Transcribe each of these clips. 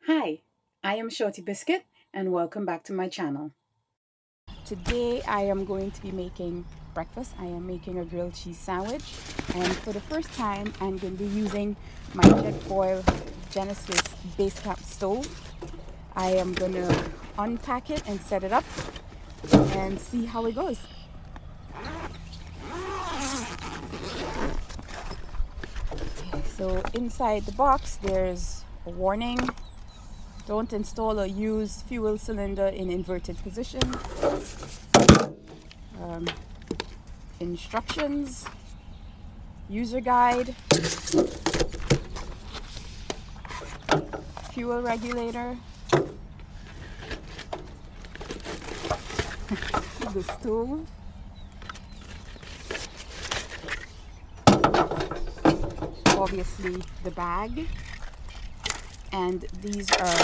Hi, I am Shortybiscuit and welcome back to my channel. Today I am going to be making breakfast. I am making a grilled cheese sandwich, and for the first time I'm going to be using my Jetboil Genesis Basecamp stove. I am going to unpack it and set it up and see how it goes. Okay, so inside the box there's a warning: don't install or use fuel cylinder in inverted position. Instructions, user guide, fuel regulator, the stove, obviously the bag, and these are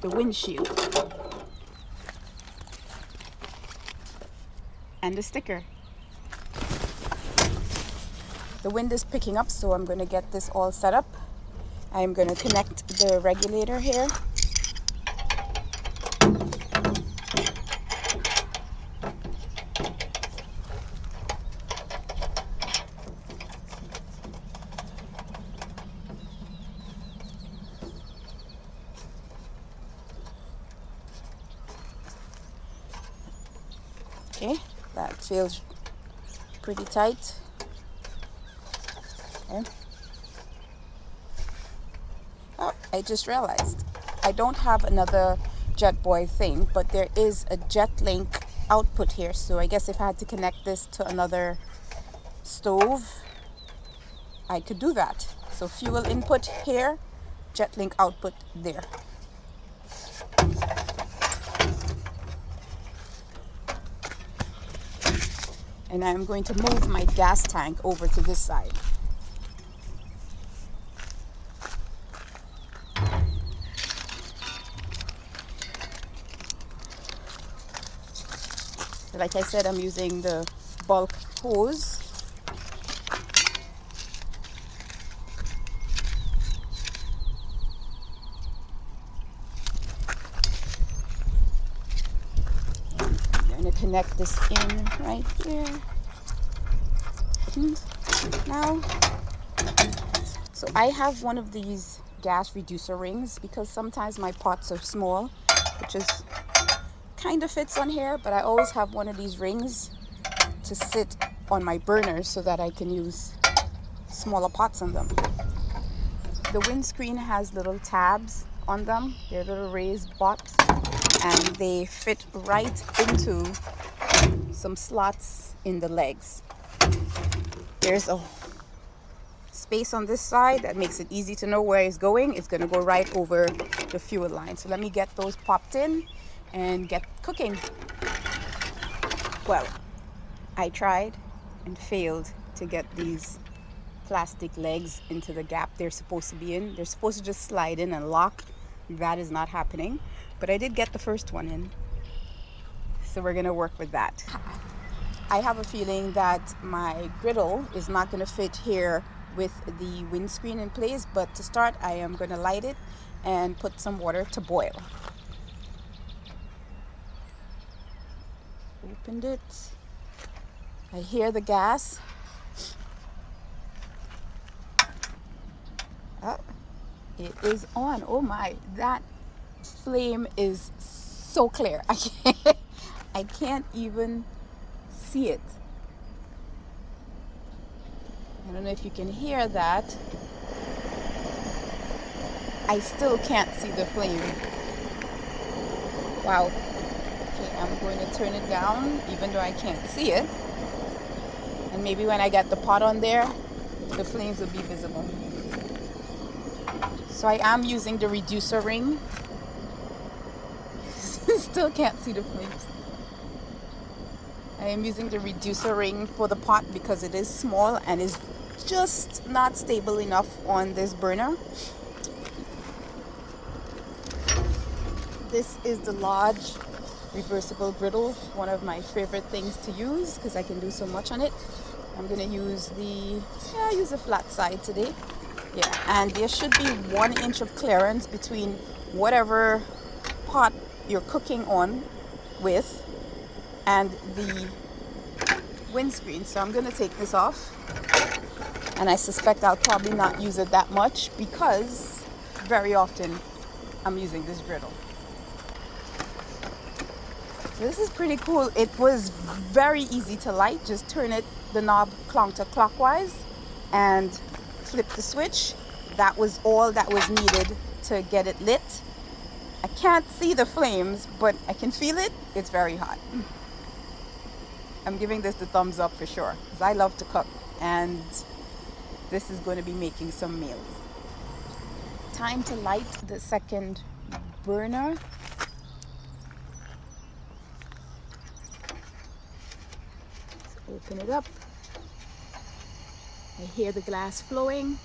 the windshield and the sticker. The wind is picking up, so I'm going to get this all set up. I'm going to connect the regulator here. Okay, that feels pretty tight. Okay. Oh, I just realized I don't have another Jetboil thing, but there is a Jetlink output here. So I guess if I had to connect this to another stove, I could do that. So fuel input here, Jetlink output there. And I'm going to move my gas tank over to this side. Like I said, I'm using the bulk hose. I'm going to connect this in right here. Now, so I have one of these gas reducer rings because sometimes my pots are small, which is kind of fits on here, but I always have one of these rings to sit on my burners so that I can use smaller pots on them. The windscreen has little tabs on them. They're little raised box, and they fit right into some slots in the legs. There's a space on this side that makes it easy to know where it's going. It's going to go right over the fuel line. So let me get those popped in and get cooking. Well, I tried and failed to get these plastic legs into the gap they're supposed to be in. They're supposed to just slide in and lock. That is not happening, but I did get the first one in, so we're gonna work with that. I have a feeling that my griddle is not going to fit here with the windscreen in place, but to start I am going to light it and put some water to boil. Opened it. I hear the gas. Oh, it is on. Oh my, that flame is so clear. I can't even see it. I don't know if you can hear that. I still can't see the flame. Wow. Okay, I'm going to turn it down even though I can't see it. And maybe when I get the pot on there, the flames will be visible. So I am using the reducer ring. Still can't see the flames. I am using the reducer ring for the pot because it is small and is just not stable enough on this burner. This is the large reversible griddle, one of my favorite things to use because I can do so much on it. I'm going to use use a flat side today. Yeah, and there should be 1 inch of clearance between whatever pot you're cooking on with and the windscreen. So I'm going to take this off, and I suspect I'll probably not use it that much because very often I'm using this griddle. This is pretty cool. It was very easy to light. Just turn the knob counterclockwise and flip the switch. That was all that was needed to get it lit. I can't see the flames, but I can feel it. It's very hot. I'm giving this the thumbs up for sure because I love to cook, and this is going to be making some meals. Time to light the second burner. Open it up. I hear the glass flowing,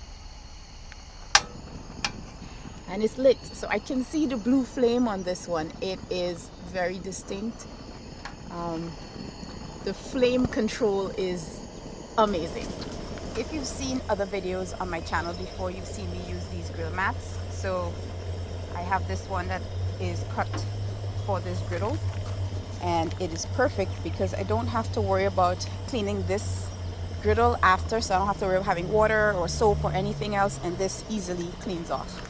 and it's lit, so I can see the blue flame on this one. It is very distinct. The flame control is amazing. If you've seen other videos on my channel before, you've seen me use these grill mats. So I have this one that is cut for this griddle, and it is perfect because I don't have to worry about cleaning this griddle after, so I don't have to worry about having water or soap or anything else, and this easily cleans off.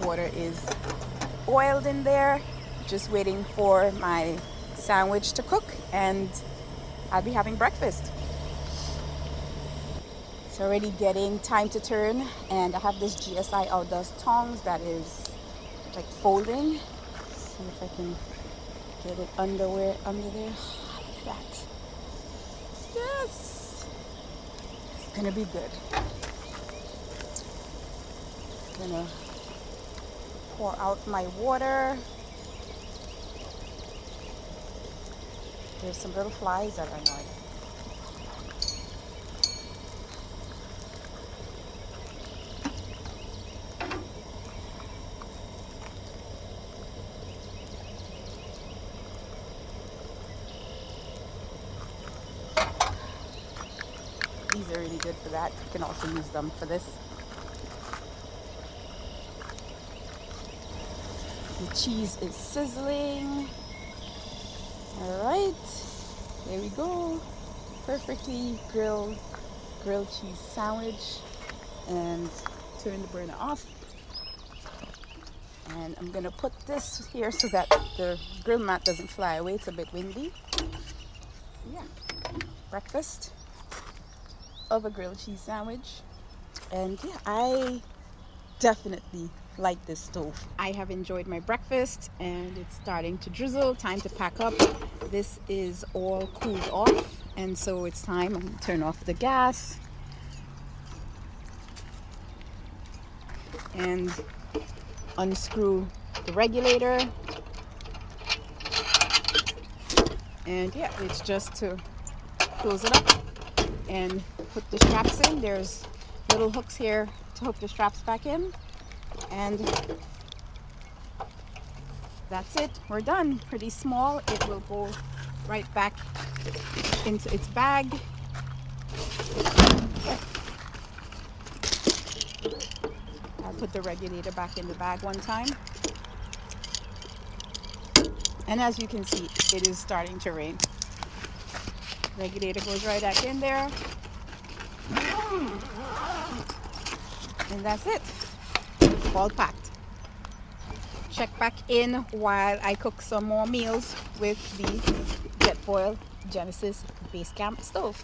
Water is oiled in there, just waiting for my sandwich to cook, and I'll be having breakfast. It's already getting time to turn, and I have this GSI Outdoors tongs that is like folding. See if I can get it under there. Look at that. Yes, it's gonna be good. Gonna pour out my water. There's some little flies that are annoying. These are really good for that. You can also use them for this. The cheese is sizzling. All right, there we go. Perfectly grilled cheese sandwich. And turn the burner off. And I'm gonna put this here so that the grill mat doesn't fly away. It's a bit windy. Yeah, breakfast of a grilled cheese sandwich. And yeah, I definitely like this stove. I have enjoyed my breakfast, and it's starting to drizzle. Time to pack up. This is all cooled off, and so it's time. I'm gonna turn off the gas and unscrew the regulator. And yeah, it's just to close it up and put the straps in. There's little hooks here to hook the straps back in, and that's it. We're done. Pretty small. It will go right back into its bag. I'll put the regulator back in the bag one time, and as you can see, it is starting to rain. Regulator goes right back in there, and that's it. All packed. Check back in while I cook some more meals with the Jetboil Genesis Basecamp stove.